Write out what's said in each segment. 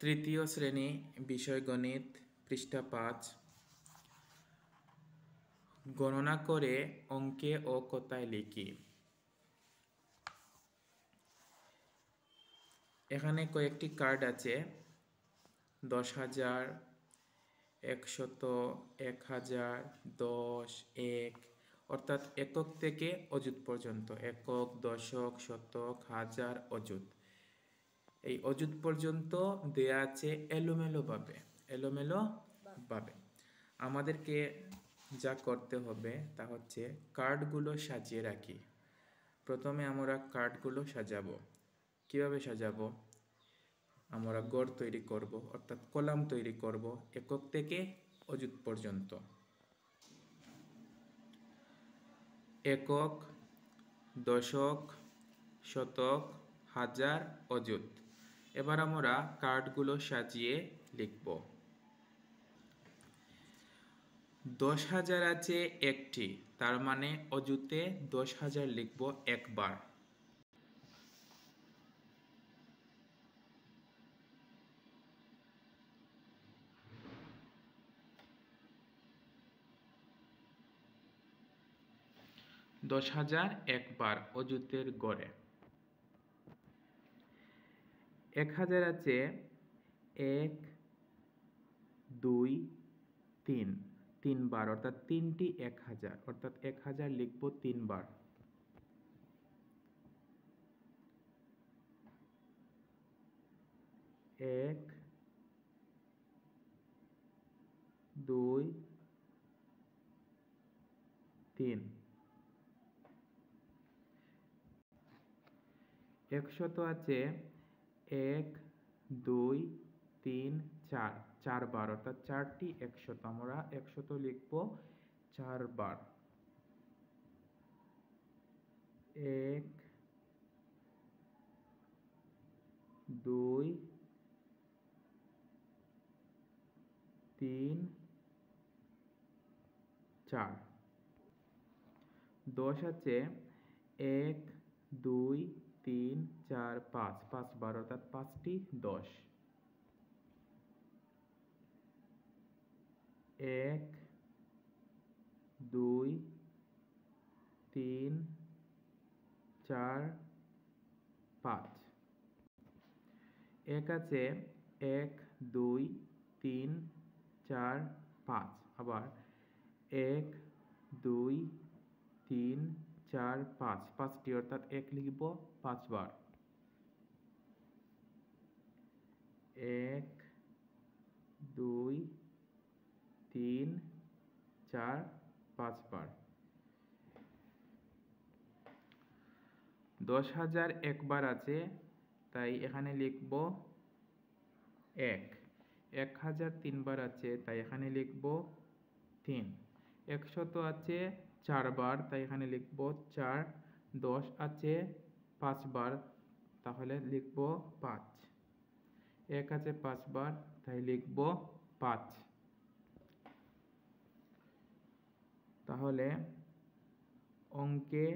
তৃতীয় শ্রেণী বিষয় গণিত পৃষ্ঠা 5 গণনা করে অঙ্কে ও কথায় লিখি। এখানে কয়েকটি কার্ড আছে 10,000, 100, 1000, 10, 1 অর্থাৎ একক থেকে অযুত পর্যন্ত, একক, দশক, শতক, হাজার, অযুত। এই অযুত পর্যন্ত দেয়া আছে এলোমেলোভাবে। আমাদেরকে যা করতে হবে তা হচ্ছে কার্ডগুলো সাজিয়ে রাখি। প্রথমে আমরা কার্ডগুলো সাজাবো। কিভাবে সাজাবো? আমরা গড় তৈরি করব, অর্থাৎ কলাম তৈরি করব একক থেকে অযুত পর্যন্ত। একক, দশক, শতক, হাজার, অযুত। এবার আমরা কার্ডগুলো সাজিয়ে লিখব। 10,000 আছে একটি, তার মানে অযুতে 10,000 লিখব একবার। দশ হাজার একবার অযুতের গড়ে। 1,000 আছে 1, 2, 3, 3 বার, অর্থাৎ 3টি 1,000, অর্থাৎ 1,000 লিখব 3 বার। 1, 2, 3। 100 আছে 1, 2, 3, 4, 4 বার, অর্থাৎ 4টি 100, আমরা 100 লিখব 4 বার। 1, 2, 3, 4। 10 আছে 1, 2, 3, 4, 5, 5 বার, অর্থাৎ 5টি 10। 1, 2, 3, 4, 5। 1 আছে 1, 2, 3, 4, 5। আবার 1, 2, 3, 4, 5, 5টি, অর্থাৎ 1 লিখব 5 বার। 1, 2, 3, 4, 5 বার। 10,000 একবার আছে, তাই এখানে লিখব 1। 1,000 3 বার আছে, তাই এখানে লিখব 3। 100 আছে 4 বার, তাই এখানে লিখব 4। 10 আছে 5 বার, তাহলে লিখব 5। 1 আছে 5 বার, তাই লিখব 5। তাহলে অঙ্কে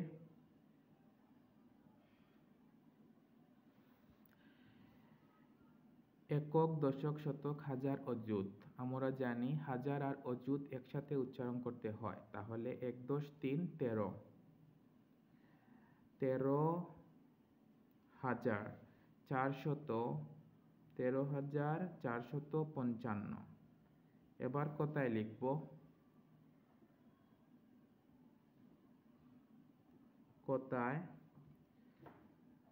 একক, দশক, শতক, হাজার, অযুত। আমরা জানি হাজার আর অযুত একসাথে উচ্চারণ করতে হয়। তাহলে 1, 10, 3, 13। 13,000, 13,455। এবার কথায় লিখব। কথায়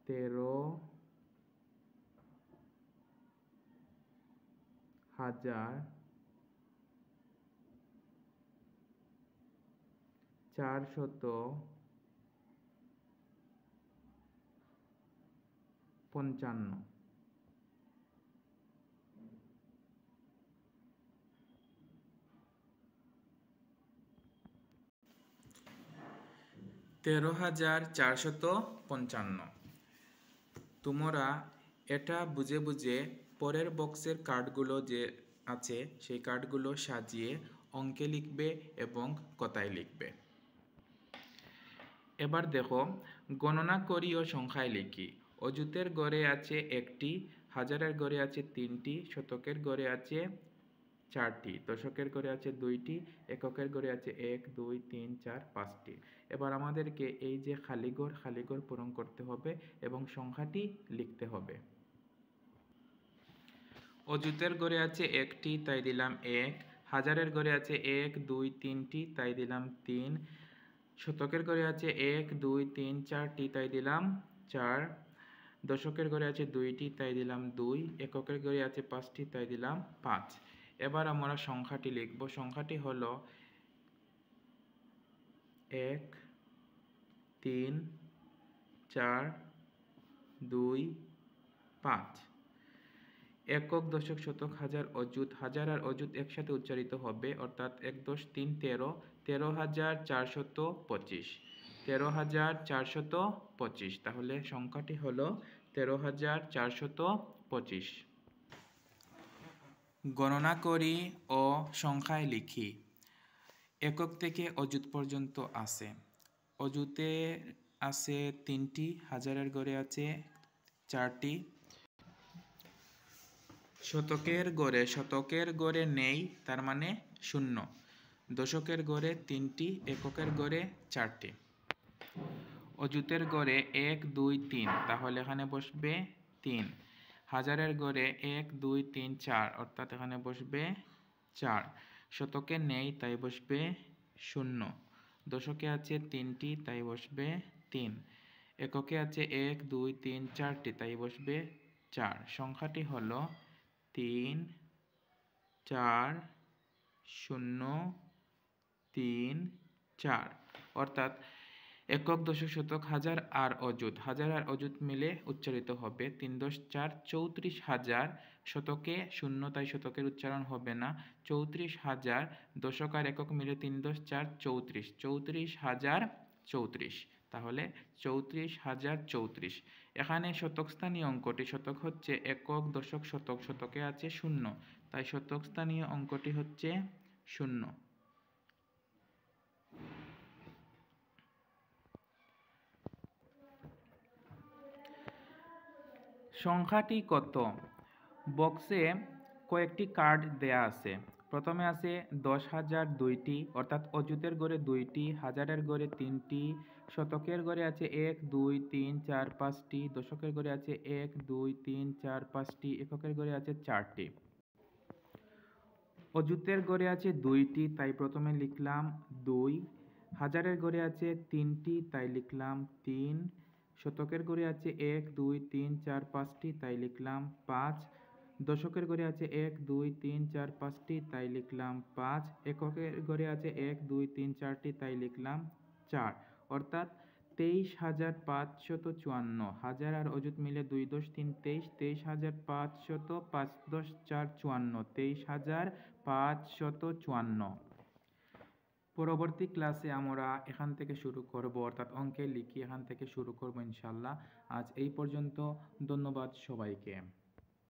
13,455। 13,455। তোমরা এটা বুঝে বুঝে পরের বক্সের কার্ডগুলো যে আছে সেই কার্ডগুলো সাজিয়ে অঙ্কে লিখবে এবং কথায় লিখবে। এবার দেখো, গণনা করি ও সংখ্যায় লিখি। অযুতের গড়ে আছে একটি, হাজারের গড়ে আছে তিনটি, শতকের গড়ে আছে চারটি, দশকের গড়ে আছে দুইটি, এককের গড়ে আছে 1 2 3 4 5টি। এবার আমাদেরকে এই যে খালি ঘর পূরণ করতে হবে এবং সংখ্যাটি লিখতে হবে। অযুতের গড়ে আছে একটি, তাই দিলাম 1। হাজারের গড়ে আছে 1 2 3টি, তাই দিলাম 3। শতকের ঘরে আছে 1 2 3 4টি, তাই দিলাম 4। দশকের ঘরে আছে 2টি, তাই দিলাম 2। এককের ঘরে আছে 5টি, তাই দিলাম 5। এবার আমরা সংখ্যাটি লিখব। সংখ্যাটি হলো 1 3 4 2 5। একক, দশক, শতক, হাজার, অযুত। হাজার আর অযুত একসাথে উচ্চারিত হবে, অর্থাৎ 1 10 3 13, 13,425, 13,425। তাহলে সংখ্যাটি হলো 13,425। গণনা করি ও সংখ্যায় লিখি। একক থেকে অযুত পর্যন্ত আছে। অযুতে আছে 3টি, হাজারের ঘরে আছে 4টি। শতকের গড়ে নেই, তার মানে 0। দশকের গড়ে 3টি, এককের গড়ে 4টি। অযুতের গড়ে 1 2 3, তাহলে এখানে বসবে 3। হাজারের গড়ে 1 2 3 4, অর্থাৎ এখানে বসবে 4। শতকে নেই, তাই বসবে 0। দশকে আছে 3টি, তাই বসবে 3। এককে আছে 1 2 3 4টি, তাই বসবে 4। সংখ্যাটি হলো 3 4 0 3 4, অর্থাৎ একক, দশক, শতক, হাজার আর অযুত। হাজার আর অযুত মিলে উচ্চারিত হবে 3 10 4 34,000। শতকে 0, তাই শতকের উচ্চারণ হবে না। 34,000। দশক আর একক মিলে 3 10 4 34, 34,034। তাহলে 34,034। এখানে শতক স্থানীয় অঙ্কটি, শতক হচ্ছে একক, দশক, শতক। শতকে আছে 0, তাই শতক স্থানীয় অঙ্কটি হচ্ছে 0। সংখ্যাটি কত? বক্সে কয়েকটি কার্ড দেয়া আছে। প্রথমে আছে 10,000 2টি, অর্থাৎ অযুতের ঘরে 2টি, হাজারের ঘরে 3টি, শতকের ঘরে আছে 1 2 3 4 5টি, দশকের ঘরে আছে 1 2 3 4 5টি, এককের ঘরে আছে 4টি। অযুতের ঘরে আছে 2টি, তাই প্রথমে লিখলাম 2। হাজারের ঘরে আছে 3টি, তাই লিখলাম 3। শতকের ঘরে আছে 1 2 3 4 5টি, তাই লিখলাম 5। দশকের ঘরে আছে 1 2 3 4 5টি, তাই লিখলাম 5। এককের ঘরে আছে 1 2 3 4টি, তাই লিখলাম 4। অর্থাৎ 23,554। হাজার আর অযুত মিলে 2 10 3 23, 23,500, 5 10 4 54, 23,554। পরবর্তী ক্লাসে আমরা এখান থেকে শুরু করব, অর্থাৎ অঙ্কে লিখি এখান থেকে শুরু করব ইনশাআল্লাহ। আজ এই পর্যন্ত। ধন্যবাদ সবাইকে।